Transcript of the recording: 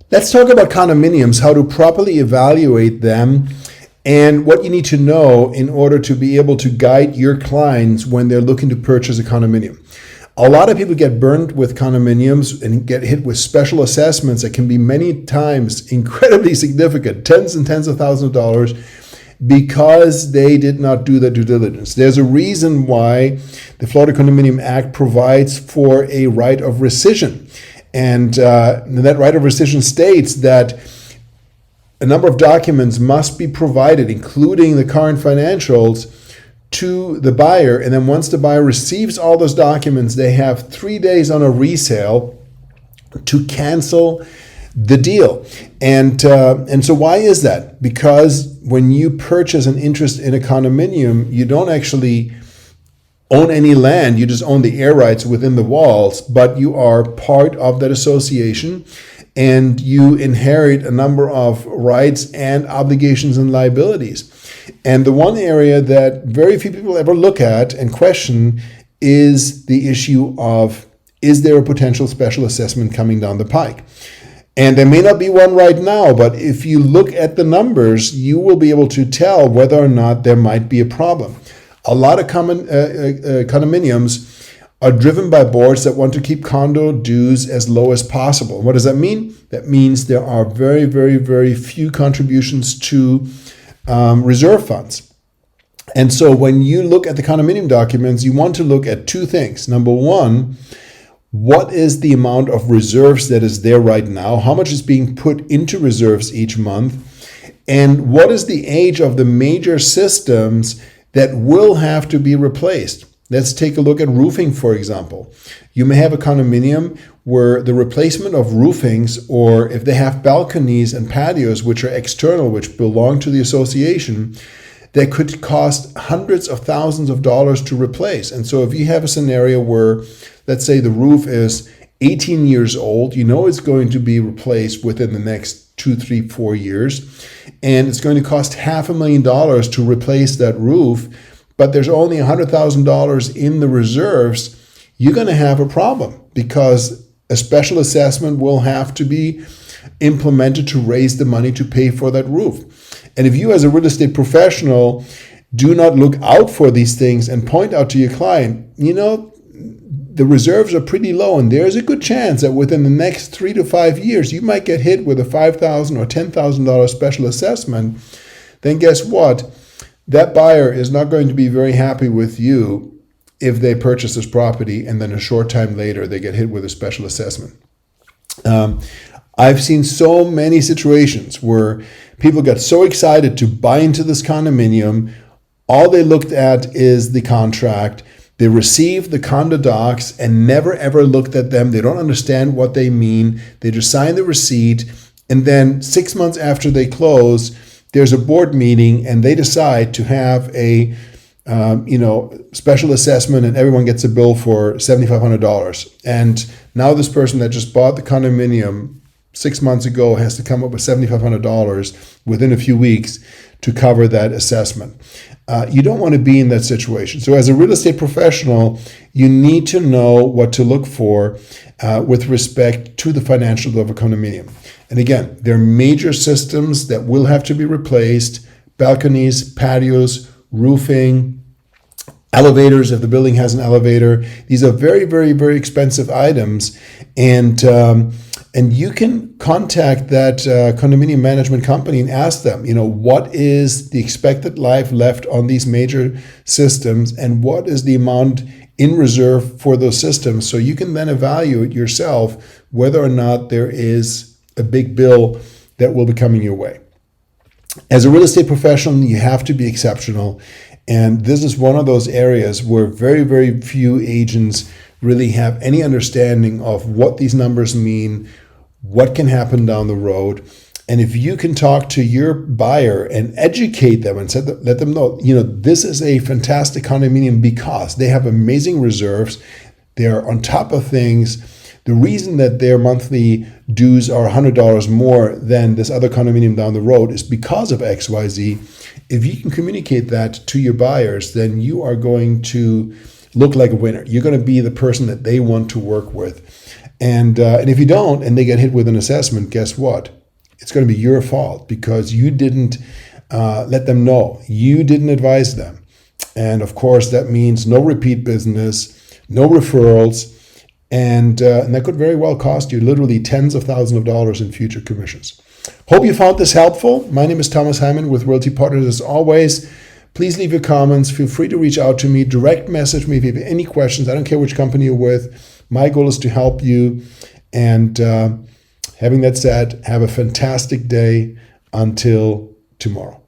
Let's talk about condominiums, how to properly evaluate them, and what you need to know in order to be able to guide your clients when they're looking to purchase a condominium. A lot of people get burned with condominiums and get hit with special assessments that can be many times incredibly significant, tens and tens of thousands of dollars, because they did not do the due diligence. There's a reason why the Florida Condominium Act provides for a right of rescission. And that right of rescission states that a number of documents must be provided, including the current financials, to the buyer. And then once the buyer receives all those documents, they have 3 days on a resale to cancel the deal. And so why is that? Because when you purchase an interest in a condominium, you don't actually own any land, you just own the air rights within the walls, but you are part of that association and you inherit a number of rights and obligations and liabilities. And the one area that very few people ever look at and question is the issue of, is there a potential special assessment coming down the pike? And there may not be one right now, but if you look at the numbers, you will be able to tell whether or not there might be a problem. A lot of condominiums are driven by boards that want to keep condo dues as low as possible. What does that mean? That means there are very, very, very few contributions to reserve funds. And so when you look at the condominium documents, you want to look at two things. Number one, what is the amount of reserves that is there right now? How much is being put into reserves each month? And what is the age of the major systems that will have to be replaced? Let's take a look at roofing, for example. You may have a condominium where the replacement of roofings, or if they have balconies and patios which are external, which belong to the association, that could cost hundreds of thousands of dollars to replace. And so if you have a scenario where, let's say the roof is 18 years old, you know it's going to be replaced within the next 2, 3, 4 years, and it's going to cost $500,000 to replace that roof, but there's only $100,000 in the reserves, you're going to have a problem because a special assessment will have to be implemented to raise the money to pay for that roof. And if you as a real estate professional do not look out for these things and point out to your client, you know, the reserves are pretty low and there's a good chance that within the next 3 to 5 years, you might get hit with a $5,000 or $10,000 special assessment, then guess what? That buyer is not going to be very happy with you if they purchase this property and then a short time later they get hit with a special assessment. I've seen so many situations where people got so excited to buy into this condominium. All they looked at is the contract. They received the condo docs and never ever looked at them. They don't understand what they mean. They just sign the receipt. And then 6 months after they close, there's a board meeting and they decide to have a special assessment and everyone gets a bill for $7,500. And now this person that just bought the condominium 6 months ago has to come up with $7,500 within a few weeks to cover that assessment. You don't want to be in that situation. So as a real estate professional, you need to know what to look for with respect to the financials of a condominium. And again, there are major systems that will have to be replaced: balconies, patios, roofing, elevators if the building has an elevator. These are very, very, very expensive items. And you can contact that condominium management company and ask them, what is the expected life left on these major systems and what is the amount in reserve for those systems, so you can then evaluate yourself whether or not there is a big bill that will be coming your way. As a real estate professional, you have to be exceptional. And this is one of those areas where very, very few agents really have any understanding of what these numbers mean, what can happen down the road. And if you can talk to your buyer and educate them and let them know, this is a fantastic condominium because they have amazing reserves. They're on top of things. The reason that their monthly dues are $100 more than this other condominium down the road is because of XYZ. If you can communicate that to your buyers, then you are going to look like a winner. You're going to be the person that they want to work with. And if you don't, and they get hit with an assessment, guess what? It's going to be your fault because you didn't let them know. You didn't advise them. And of course, that means no repeat business, no referrals, and that could very well cost you literally tens of thousands of dollars in future commissions. Hope you found this helpful. My name is Thomas Hyman with Realty Partners. As always, please leave your comments. Feel free to reach out to me. Direct message me if you have any questions. I don't care which company you're with. My goal is to help you. And having that said, have a fantastic day until tomorrow.